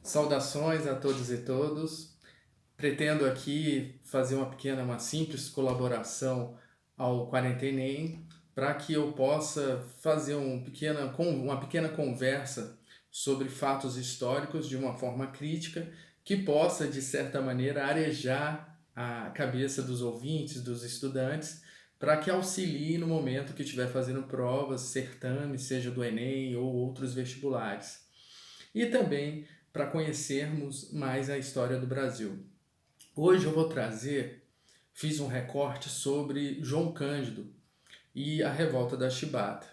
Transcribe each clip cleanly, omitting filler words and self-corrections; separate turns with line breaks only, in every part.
Saudações a todos e todos. Pretendo aqui fazer uma simples colaboração ao Quarentenem para que eu possa fazer uma pequena conversa sobre fatos históricos de uma forma crítica que possa, de certa maneira, arejar a cabeça dos ouvintes, dos estudantes, para que auxilie no momento que estiver fazendo provas, certames, seja do Enem ou outros vestibulares. E também para conhecermos mais a história do Brasil. Hoje eu vou fiz um recorte sobre João Cândido e a revolta da Chibata.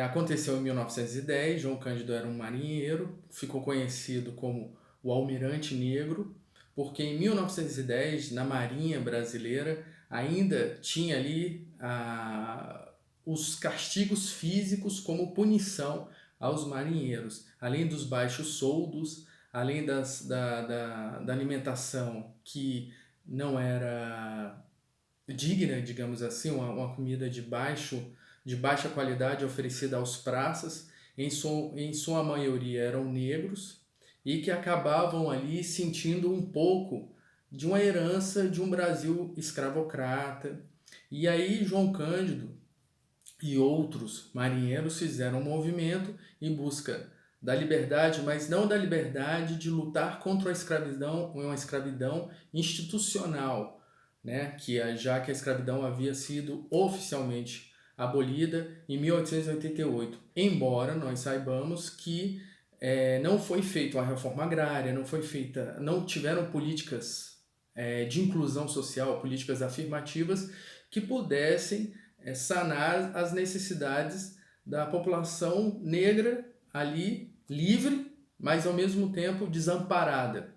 Aconteceu em 1910, João Cândido era um marinheiro, ficou conhecido como o Almirante Negro, porque em 1910, na Marinha Brasileira, ainda tinha ali os castigos físicos como punição aos marinheiros, além dos baixos soldos, além da alimentação que não era digna, digamos assim, uma comida de baixa qualidade oferecida aos praças, em sua maioria eram negros, e que acabavam ali sentindo um pouco de uma herança de um Brasil escravocrata. E aí João Cândido e outros marinheiros fizeram um movimento em busca da liberdade, mas não da liberdade de lutar contra a escravidão, uma escravidão institucional, né? Já que a escravidão havia sido oficialmente abolida em 1888, embora nós saibamos que não foi feita uma reforma agrária, não tiveram políticas de inclusão social, políticas afirmativas que pudessem sanar as necessidades da população negra ali livre, mas ao mesmo tempo desamparada.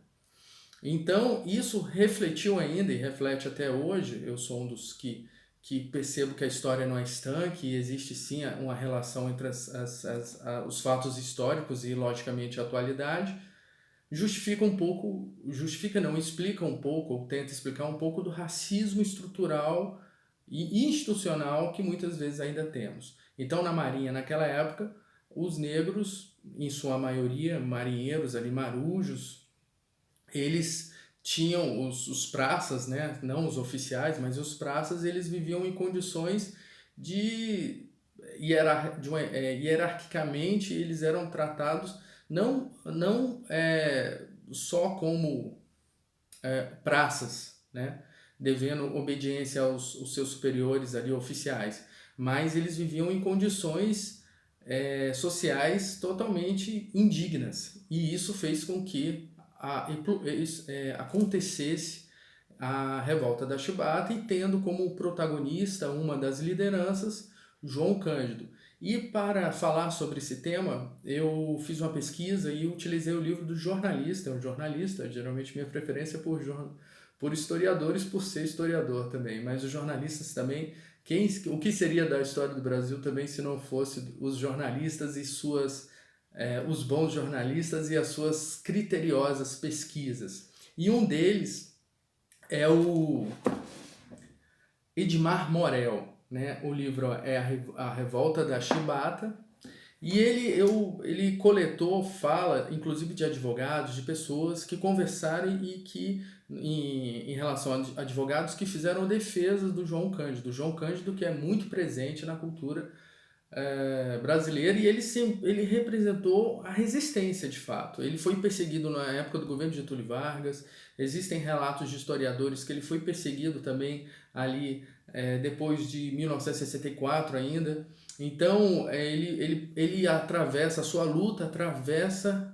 Então, isso refletiu ainda e reflete até hoje. Eu sou um dos que percebo que a história não é estanque e existe sim uma relação entre os fatos históricos e, logicamente, a atualidade. Justifica não, explica um pouco, ou tenta explicar um pouco do racismo estrutural e institucional que muitas vezes ainda temos. Então, na Marinha, naquela época, os negros, em sua maioria, marinheiros ali, marujos, eles tinham os praças, né? Não os oficiais, mas os praças, eles viviam em condições de, hierarquicamente, eles eram tratados não só como praças, né? Devendo obediência aos seus superiores ali, oficiais, mas eles viviam em condições sociais totalmente indignas, e isso fez com que acontecesse a revolta da Chibata, e tendo como protagonista uma das lideranças João Cândido. E para falar sobre esse tema, eu fiz uma pesquisa e utilizei o livro do jornalista, um jornalista, geralmente minha preferência é por historiadores, por ser historiador também, mas os jornalistas também, o que seria da história do Brasil também se não fosse os jornalistas e os bons jornalistas e as suas criteriosas pesquisas. E um deles é o Edmar Morel, né? O livro é A Revolta da Chibata, e ele coletou fala, inclusive de advogados, de pessoas que conversaram e que, em relação a advogados que fizeram defesa do João Cândido. João Cândido, que é muito presente na cultura brasileira, e ele representou a resistência de fato. Ele foi perseguido na época do governo de Getúlio Vargas, existem relatos de historiadores que ele foi perseguido também ali depois de 1964 ainda. Então ele atravessa, a sua luta atravessa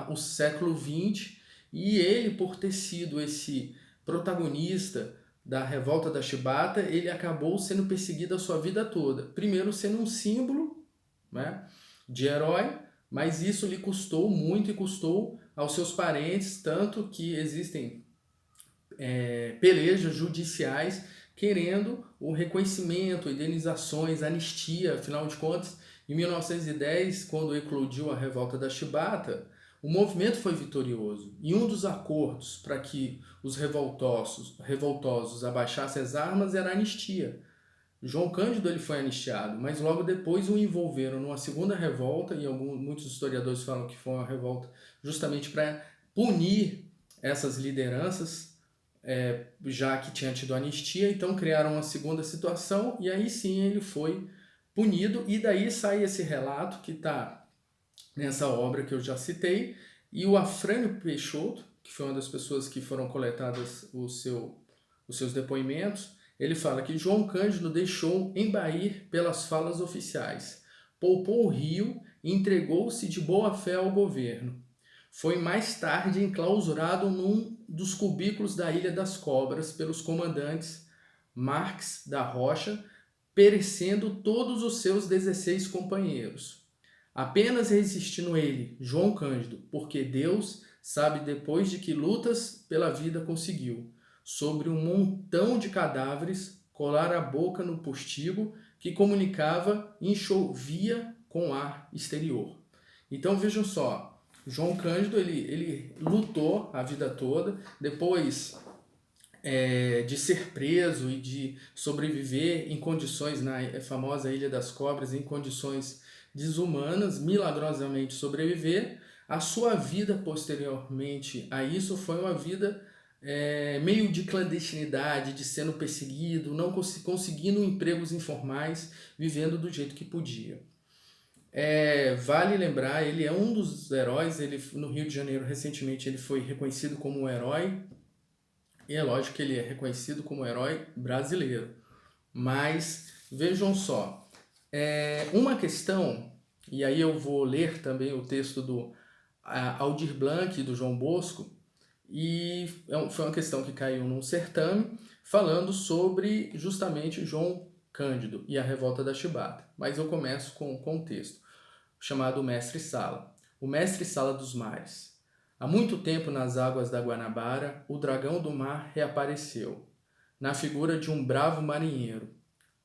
o século XX, e ele, por ter sido esse protagonista da revolta da Chibata, ele acabou sendo perseguido a sua vida toda. Primeiro sendo um símbolo, né, de herói, mas isso lhe custou muito e custou aos seus parentes, tanto que existem pelejas judiciais querendo o reconhecimento, indenizações, anistia. Afinal de contas, em 1910, quando eclodiu a revolta da Chibata, o movimento foi vitorioso, e um dos acordos para que os revoltosos abaixassem as armas era a anistia. João Cândido ele foi anistiado, mas logo depois o envolveram numa segunda revolta, e muitos historiadores falam que foi uma revolta justamente para punir essas lideranças, já que tinha tido anistia, então criaram uma segunda situação, e aí sim ele foi punido, e daí sai esse relato que está nessa obra que eu já citei, e o Afrânio Peixoto, que foi uma das pessoas que foram coletadas os seus depoimentos, ele fala que João Cândido deixou embair pelas falas oficiais, poupou o rio e entregou-se de boa fé ao governo. Foi mais tarde enclausurado num dos cubículos da Ilha das Cobras pelos comandantes Marques da Rocha, perecendo todos os seus 16 companheiros. Apenas resistindo ele, João Cândido, porque Deus sabe depois de que lutas pela vida conseguiu, sobre um montão de cadáveres, colar a boca no postigo que comunicava e enxovia com ar exterior. Então vejam só, João Cândido ele lutou a vida toda, depois de ser preso e de sobreviver em condições, na famosa Ilha das Cobras, em condições desumanas, milagrosamente sobreviver. A sua vida posteriormente a isso foi uma vida meio de clandestinidade, de sendo perseguido, não conseguindo empregos informais, vivendo do jeito que podia. Vale lembrar, ele é um dos heróis, ele, no Rio de Janeiro recentemente ele foi reconhecido como um herói, e é lógico que ele é reconhecido como herói brasileiro. Mas vejam só, uma questão, e aí eu vou ler também o texto do Aldir Blanc e do João Bosco, e foi uma questão que caiu num certame, falando sobre justamente João Cândido e a revolta da Chibata. Mas eu começo com um texto chamado Mestre Sala. O Mestre Sala dos Mares. Há muito tempo nas águas da Guanabara, o dragão do mar reapareceu, na figura de um bravo marinheiro,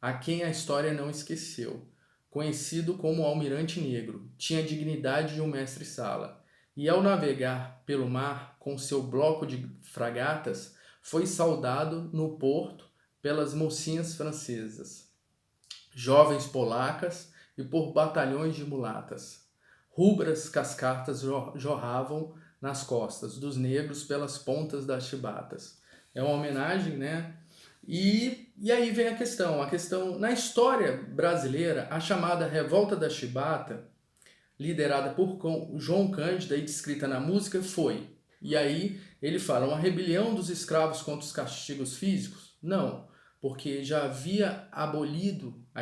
a quem a história não esqueceu. Conhecido como Almirante Negro, tinha a dignidade de um mestre-sala, e ao navegar pelo mar com seu bloco de fragatas, foi saudado no porto pelas mocinhas francesas, jovens polacas e por batalhões de mulatas. Rubras cascatas jorravam nas costas dos negros pelas pontas das chibatas. É uma homenagem, né? E aí vem a questão na história brasileira, a chamada Revolta da Chibata, liderada por João Cândido e descrita na música, foi. E aí ele fala, uma rebelião dos escravos contra os castigos físicos? Não, porque já havia abolido a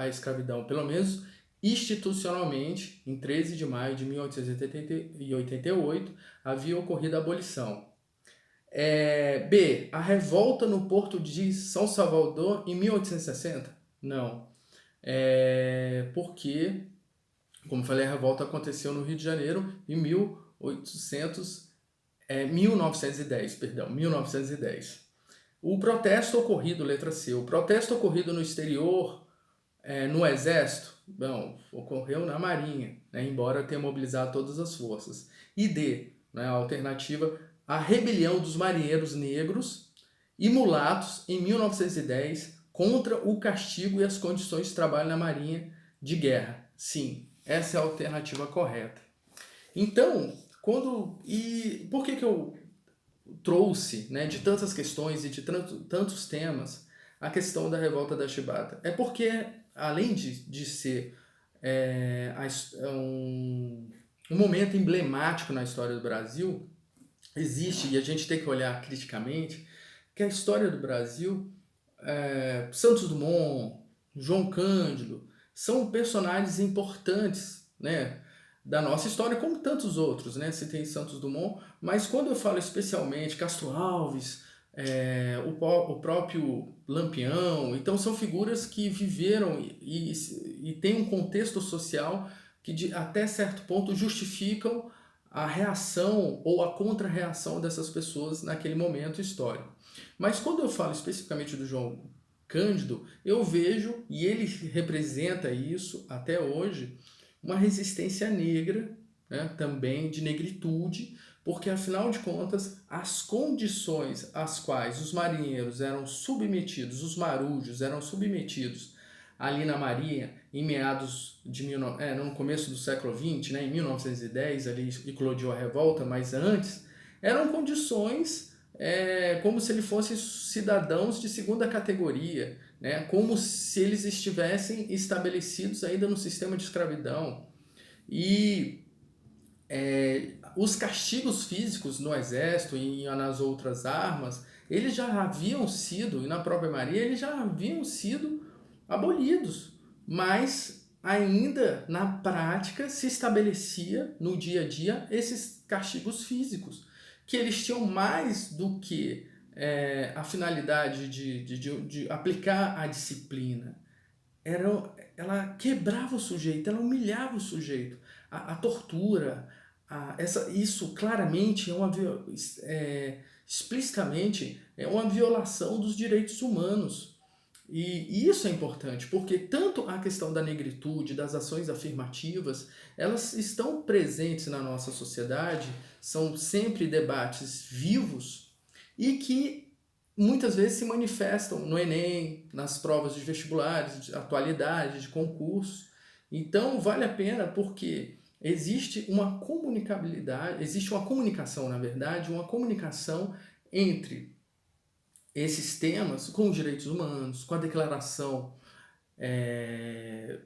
escravidão, pelo menos institucionalmente, em 13 de maio de 1888, havia ocorrido a abolição. B. A revolta no porto de São Salvador em 1860? Não. Porque, como falei, a revolta aconteceu no Rio de Janeiro em 1910. O protesto ocorrido, letra C, o protesto ocorrido no exterior, no Exército, não, ocorreu na Marinha, né, embora tenha mobilizado todas as forças. E D, né, a alternativa, a rebelião dos marinheiros negros e mulatos em 1910 contra o castigo e as condições de trabalho na Marinha de guerra. Sim, essa é a alternativa correta. Então, por que eu trouxe, né, de tantas questões e de tantos temas a questão da revolta da Chibata? É porque, além de ser um momento emblemático na história do Brasil, existe, e a gente tem que olhar criticamente, que a história do Brasil, Santos Dumont, João Cândido, são personagens importantes, né, da nossa história, como tantos outros, né? Citei Santos Dumont, mas quando eu falo especialmente Castro Alves, o próprio Lampião, então são figuras que viveram e têm um contexto social que até certo ponto justificam a reação ou a contra-reação dessas pessoas naquele momento histórico. Mas quando eu falo especificamente do João Cândido, eu vejo, e ele representa isso até hoje, uma resistência negra, né, também de negritude, porque afinal de contas, as condições às quais os marinheiros eram submetidos, os marujos eram submetidos ali na Marinha, em meados de no começo do século XX, né, em 1910, ali eclodiu a revolta, mas antes, eram condições como se eles fossem cidadãos de segunda categoria, né, como se eles estivessem estabelecidos ainda no sistema de escravidão. E os castigos físicos no exército e nas outras armas, eles já haviam sido, e na própria Marinha, eles já haviam sido abolidos, mas ainda na prática se estabelecia no dia a dia esses castigos físicos, que eles tinham mais do que a finalidade de aplicar a disciplina. Ela quebrava o sujeito, ela humilhava o sujeito. A tortura, isso claramente explicitamente é uma violação dos direitos humanos. E isso é importante, porque tanto a questão da negritude, das ações afirmativas, elas estão presentes na nossa sociedade, são sempre debates vivos e que muitas vezes se manifestam no Enem, nas provas de vestibulares, de atualidade, de concurso. Então vale a pena porque existe uma comunicabilidade, existe uma comunicação, na verdade, uma comunicação entre esses temas com os direitos humanos, com a Declaração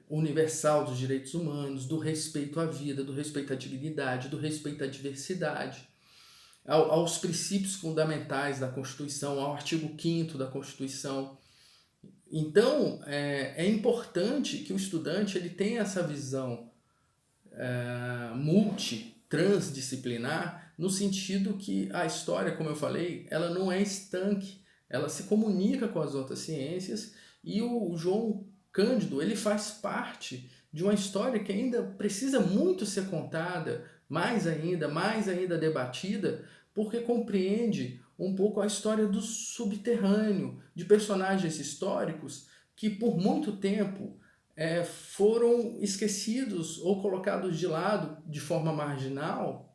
Universal dos Direitos Humanos, do respeito à vida, do respeito à dignidade, do respeito à diversidade, aos princípios fundamentais da Constituição, ao artigo 5º da Constituição. Então, é importante que o estudante ele tenha essa visão transdisciplinar, no sentido que a história, como eu falei, ela não é estanque, ela se comunica com as outras ciências, e o João Cândido ele faz parte de uma história que ainda precisa muito ser contada, mais ainda debatida, porque compreende um pouco a história do subterrâneo, de personagens históricos que por muito tempo foram esquecidos ou colocados de lado de forma marginal,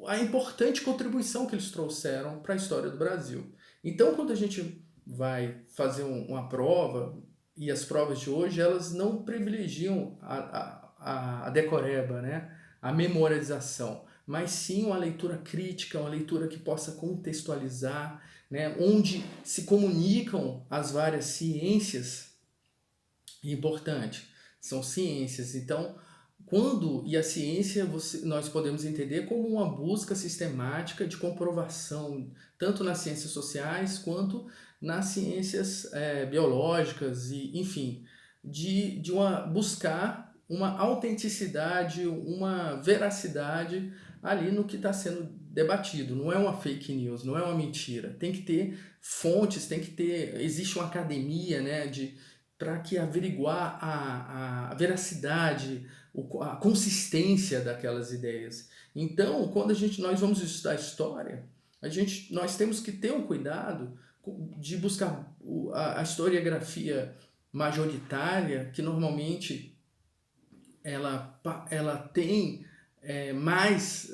a importante contribuição que eles trouxeram para a história do Brasil. Então, quando a gente vai fazer uma prova, e as provas de hoje, elas não privilegiam a decoreba, né? A memorização, mas sim uma leitura crítica, uma leitura que possa contextualizar, né? Onde se comunicam as várias ciências. Importante, são ciências. Então, e a ciência nós podemos entender como uma busca sistemática de comprovação, tanto nas ciências sociais quanto nas ciências biológicas, e enfim, buscar uma autenticidade, uma veracidade ali no que está sendo debatido. Não é uma fake news, não é uma mentira. Tem que ter fontes, existe uma academia, né, para que averiguar a veracidade, a consistência daquelas ideias. Então, quando nós vamos estudar história, nós temos que ter um cuidado de buscar a historiografia majoritária, que normalmente ela tem mais,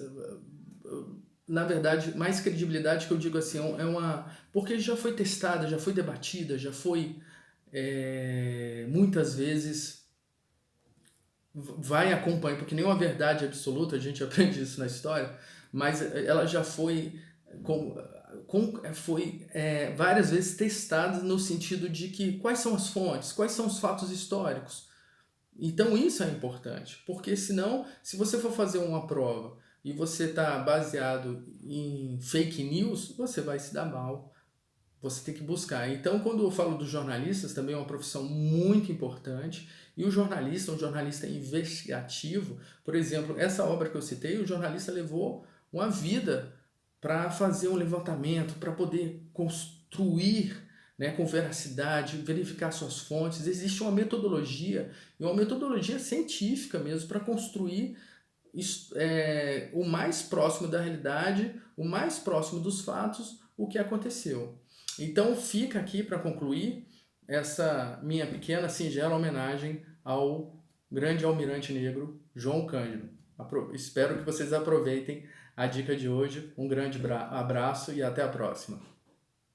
na verdade, mais credibilidade, que eu digo assim, porque já foi testada, já foi debatida, já foi muitas vezes vai acompanhar, porque nenhuma verdade absoluta, a gente aprende isso na história, mas ela já foi várias vezes testada no sentido de que quais são as fontes, quais são os fatos históricos. Então isso é importante, porque senão, se você for fazer uma prova e você está baseado em fake news, você vai se dar mal. Você tem que buscar. Então, quando eu falo dos jornalistas, também é uma profissão muito importante. E o jornalista, um jornalista investigativo, por exemplo, essa obra que eu citei, o jornalista levou uma vida para fazer um levantamento, para poder construir, né, com veracidade, verificar suas fontes. Existe uma metodologia, e uma metodologia científica mesmo, para construir o mais próximo da realidade, o mais próximo dos fatos, o que aconteceu. Então fica aqui para concluir essa minha pequena, singela homenagem ao grande almirante negro João Cândido. Espero que vocês aproveitem a dica de hoje. Um grande abraço e até a próxima.